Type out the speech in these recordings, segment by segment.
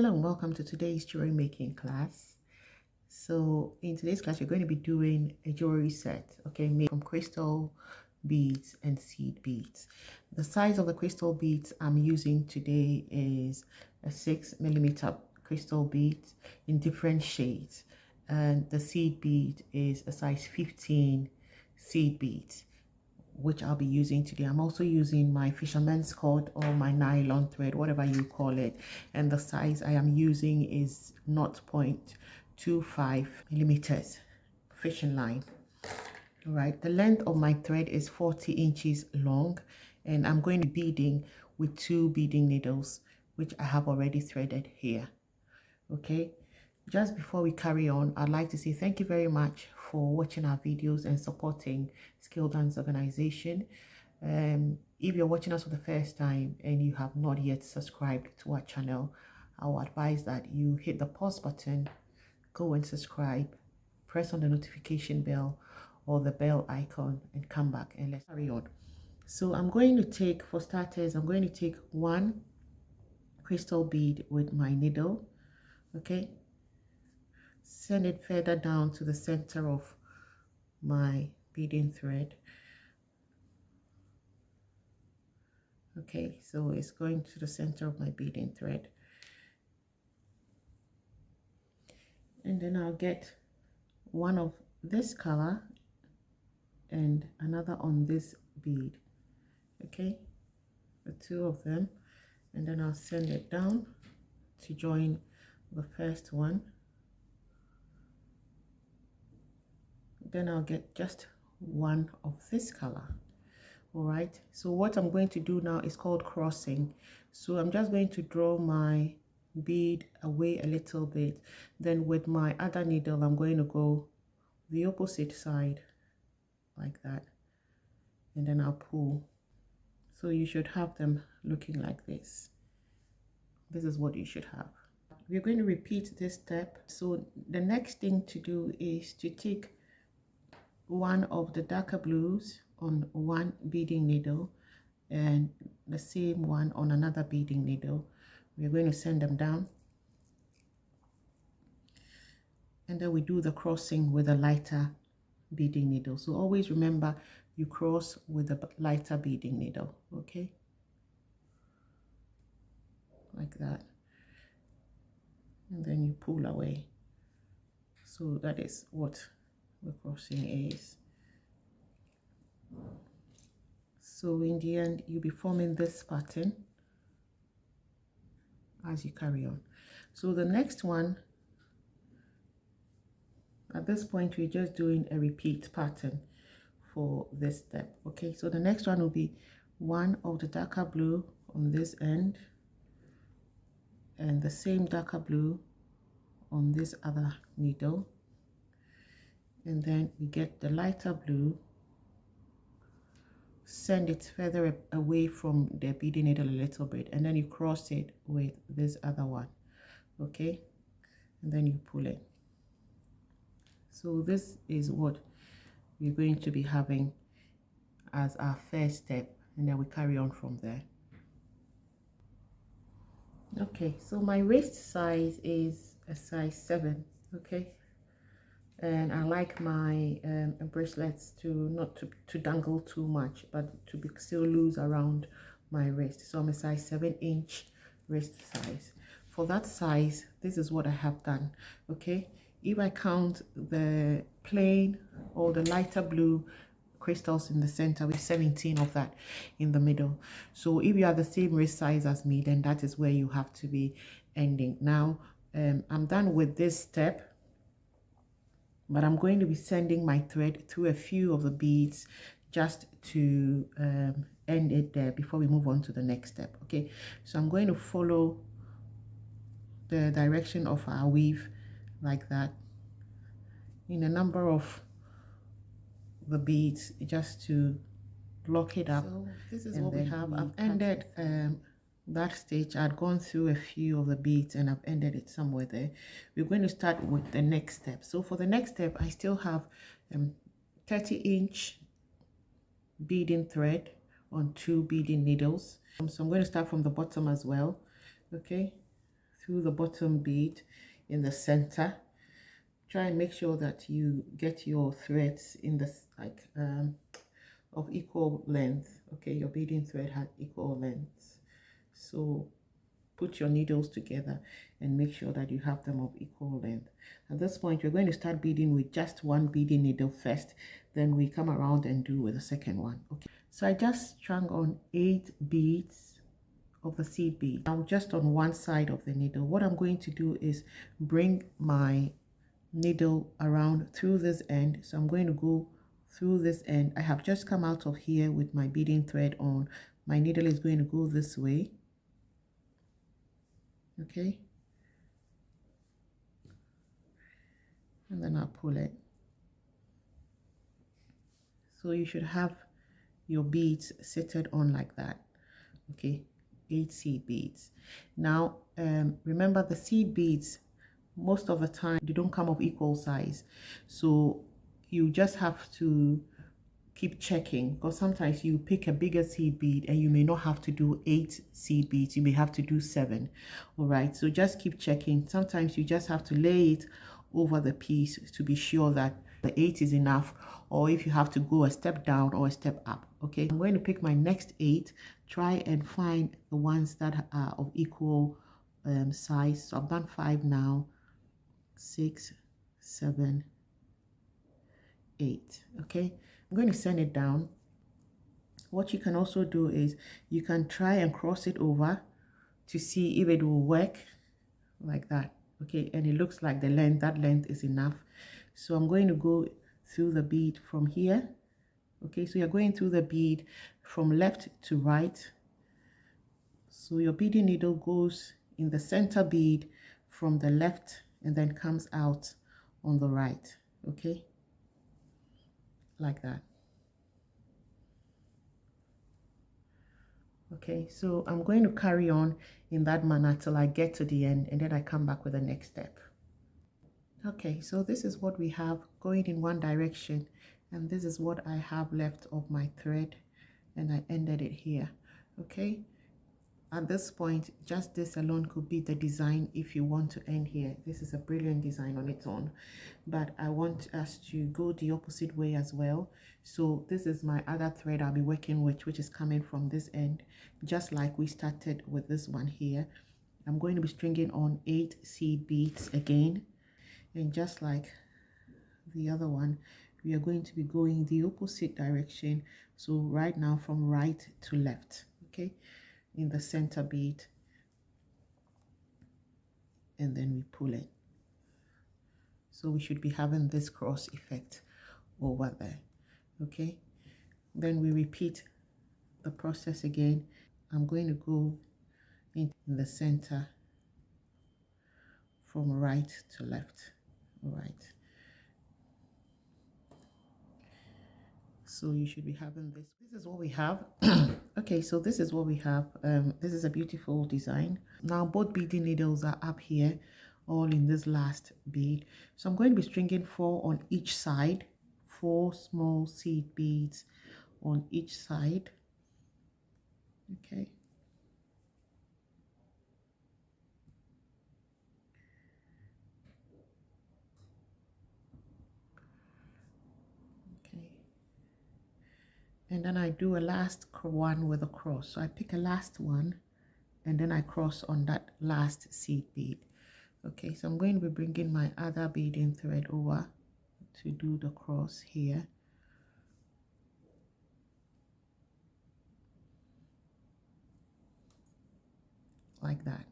Hello and welcome to today's jewelry making class. So in today's class, you're going to be doing a jewelry set, okay, made from crystal beads and seed beads. The size of the crystal beads I'm using today is a 6mm crystal bead in different shades, and the seed bead is a size 15 seed bead, which I'll be using today. I'm also using my fisherman's cord or my nylon thread, whatever you call it, and the size I am using is 0.25mm fishing line. All right, the length of my thread is 40 inches long, and I'm going to be beading with 2 beading needles, which I have already threaded here. Okay, just before we carry on, I'd like to say thank you very much for watching our videos and supporting Skill Dance Organization. If you're watching us for the first time and you have not yet subscribed to our channel, I will advise that you hit the pause button, go and subscribe, press on the notification bell or the bell icon, and come back and let's carry on. So I'm going to take, for starters, I'm going to take 1 crystal bead with my needle. Okay, send it further down to the center of my beading thread. Okay, so it's going to the center of my beading thread, and then I'll get one of this color and another on this bead. Okay, the 2 of them, and then I'll send it down to join the first one. Then I'll get just 1 of this color. All right, so what I'm going to do now is called crossing. So I'm just going to draw my bead away a little bit, then with my other needle I'm going to go the opposite side like that, and then I'll pull. So you should have them looking like this. This is what you should have. We're going to repeat this step. So the next thing to do is to take one of the darker blues on 1 beading needle and the same one on another beading needle. We're going to send them down, and then we do the crossing with a lighter beading needle. So always remember you cross with a lighter beading needle. Okay, like that, and then you pull away. So that is what the crossing is. So in the end, you'll be forming this pattern as you carry on. So the next one, at this point, we're just doing a repeat pattern for this step. Okay, so the next one will be 1 of the darker blue on this end and the same darker blue on this other needle, and then we get the lighter blue, send it further away from the beading needle a little bit, and then you cross it with this other one. Okay, and then you pull it. So this is what we're going to be having as our first step, and then we carry on from there. Okay, so my wrist size is a size 7. Okay, and I like my bracelets to not to dangle too much, but to be still loose around my wrist. So I'm a size 7-inch wrist size. For that size, this is what I have done. Okay, if I count the plain or the lighter blue crystals in the center with 17 of that in the middle. So if you are the same wrist size as me, then that is where you have to be ending. Now I'm done with this step, but I'm going to be sending my thread through a few of the beads just to end it there before we move on to the next step. Okay, so I'm going to follow the direction of our weave like that in a number of the beads just to lock it up. So this is what we have. I've ended that stage. I'd gone through a few of the beads and I've ended it somewhere there. We're going to start with the next step. So for the next step, I still have 30-inch beading thread on 2 beading needles. So I'm going to start from the bottom as well. Okay, through the bottom bead in the center. Try and make sure that you get your threads in the of equal length. Okay, your beading thread has equal lengths. So put your needles together and make sure that you have them of equal length. At this point, you're going to start beading with just one beading needle first, then we come around and do with the second one. Okay, so I just strung on 8 beads of the seed bead. Now just on one side of the needle, what I'm going to do is bring my needle around through this end. So I'm going to go through this end. I have just come out of here with my beading thread on. My needle is going to go this way. Okay, and then I'll pull it. So you should have your beads seated on like that. Okay, 8 seed beads. Now remember, the seed beads most of the time they don't come of equal size, so you just have to keep checking, because sometimes you pick a bigger seed bead and you may not have to do 8 seed beads, you may have to do 7. All right, so just keep checking. Sometimes you just have to lay it over the piece to be sure that the 8 is enough, or if you have to go a step down or a step up. Okay, I'm going to pick my next 8. Try and find the ones that are of equal size. So I've done 5 now. 6, 7, 8. Okay, I'm going to send it down. What you can also do is you can try and cross it over to see if it will work like that. Okay, and it looks like the length, that length is enough. So I'm going to go through the bead from here. Okay, so you're going through the bead from left to right. So your beading needle goes in the center bead from the left and then comes out on the right. Okay, like that. Okay, so I'm going to carry on in that manner till I get to the end, and then I come back with the next step. Okay, so this is what we have going in one direction, and this is what I have left of my thread, and I ended it here. Okay, at this point, just this alone could be the design if you want to end here. This is a brilliant design on its own, but I want us to go the opposite way as well. So this is my other thread I'll be working with, which is coming from this end, just like we started with this one here. I'm going to be stringing on 8 seed beads again, and just like the other one, we are going to be going the opposite direction. So right now from right to left. Okay, in the center bead, and then we pull it. So we should be having this cross effect over there. Okay, then we repeat the process again. I'm going to go in the center from right to left. All right, so you should be having this. This is what we have. Okay, so this is what we have. This is a beautiful design. Now both beading needles are up here, all in this last bead. So I'm going to be stringing 4 on each side, 4 small seed beads on each side. Okay, and then I do a last one with a cross. So I pick a last one and then I cross on that last seed bead. Okay, so I'm going to be bringing my other beading thread over to do the cross here. Like that.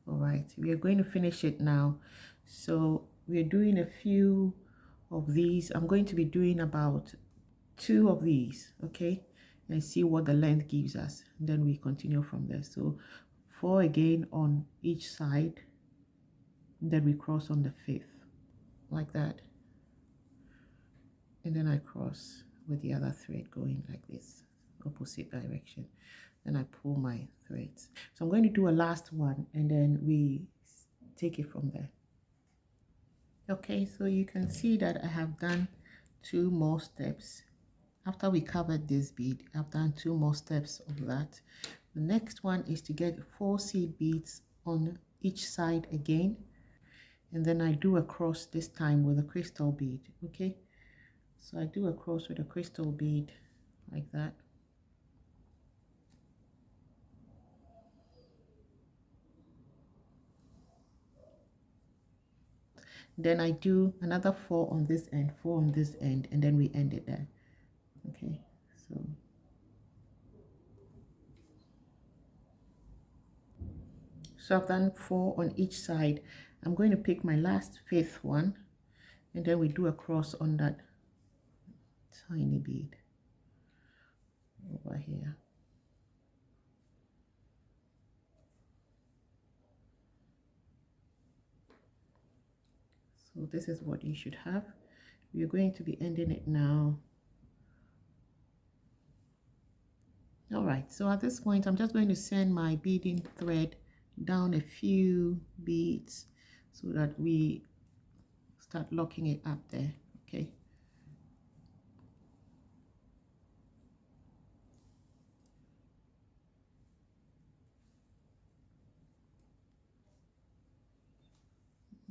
All right, we are going to finish it now. So we're doing a few of these. I'm going to be doing about 2 of these, okay, and see what the length gives us, and then we continue from there. So 4 again on each side, and then we cross on the 5th like that, and then I cross with the other thread going like this, opposite direction. Then I pull my threads. So I'm going to do a last one and then we take it from there. Okay, so you can see that I have done 2 more steps. After we covered this bead, I've done 2 more steps of that. The next one is to get 4 seed beads on each side again, and then I do a cross this time with a crystal bead. Okay, so I do a cross with a crystal bead like that. Then I do another 4 on this end, 4 on this end, and then we end it there. Okay, so I've done 4 on each side. I'm going to pick my last 5th one, and then we do a cross on that tiny bead over here. So this is what you should have. We're going to be ending it now. All right, so at this point I'm just going to send my beading thread down a few beads so that we start locking it up there. Okay,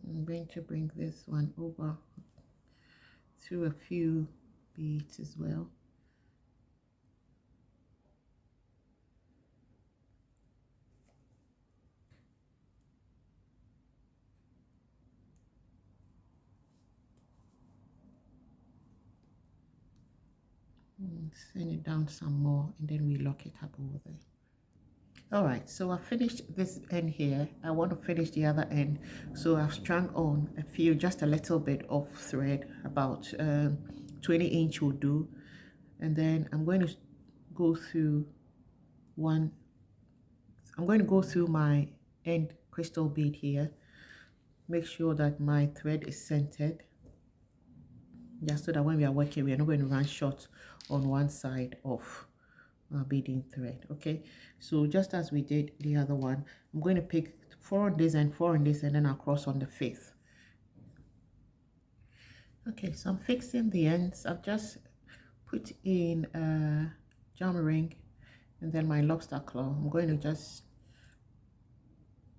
I'm going to bring this one over through a few beads as well. Send it down some more, and then we lock it up over there. All right, so I finished this end here. I want to finish the other end, so I've strung on just a little bit of thread, about 20-inch will do, and then I'm going to go through my end crystal bead here. Make sure that my thread is centered, just so that when we are working, we are not going to run short on one side of our beading thread. Okay, so just as we did the other one, I'm going to pick 4 on this and 4 on this, and then I'll cross on the 5th. Okay, so I'm fixing the ends. I've just put in a jam ring and then my lobster claw. I'm going to just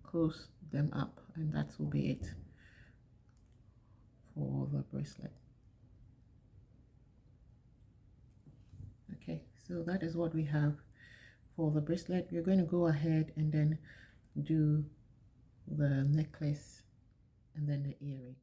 close them up, and that will be it for the bracelet. Okay, so that is what we have for the bracelet. We're going to go ahead and then do the necklace and then the earring.